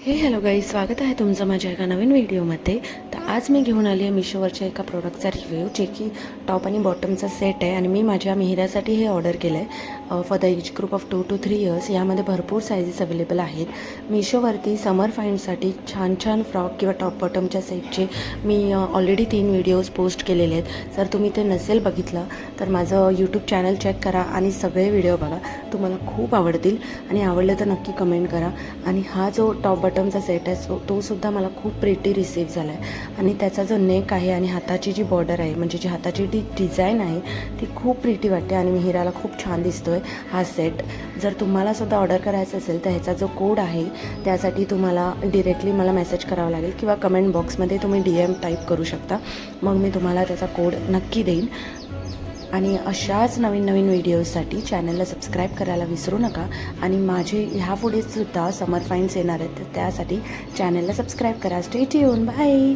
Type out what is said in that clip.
हे hello guys, स्वागत आहे तुमचं माझ्या एका नवीन व्हिडिओमध्ये. तर आज मी घेऊन आली आहे मिशोवरच्या एका प्रोडक्टचा रिव्ह्यू, जे की टॉप आणि बॉटमचा सेट आहे आणि मी माझ्या मिहिरासाठी हे ऑर्डर केलं आहे for the age group of 2 to 3 years. यामध्ये भरपूर सायझेस अवेलेबल आहेत. मिशोवरती समर फाईंडसाठी छान छान फ्रॉक किंवा टॉप बॉटमच्या सेटचे मी ऑलरेडी 3 व्हिडिओज पोस्ट केलेले आहेत. जर तुम्ही ते नसेल बघितलं तर माझं यूट्यूब चॅनल चेक करा आणि सगळे व्हिडिओ बघा, तुम्हाला खूप आवडतील. आणि आवडलं तर नक्की कमेंट करा. आणि हा जो टॉप बॉटमचा सेट आहे तो सुद्धा मला खूप प्रिटी रिसीव्ह झाला आहे. आणि त्याचा जो नेक आहे आणि हाताची जी बॉर्डर आहे, म्हणजे जी हाताची जी डिझाईन आहे ती खूप प्रिटी वाटते आणि मिहिराला खूप छान दिसतो आहे हा सेट. जर तुम्हाला सुद्धा ऑर्डर करायचं असेल तर ह्याचा जो कोड आहे त्यासाठी तुम्हाला डिरेक्टली मला मेसेज करावा लागेल किंवा कमेंट बॉक्समध्ये तुम्ही DM टाईप करू शकता. मग मी तुम्हाला त्याचा कोड नक्की देईन. आणि अशाच नवीन नवीन व्हिडिओजसाठी चॅनलला सबस्क्राईब करायला विसरू नका. आणि माझे ह्यापुढे सुद्धा समर फाईंड्स येणार आहेत, तर त्यासाठी चॅनलला सबस्क्राईब करा. Stay tune. बाय.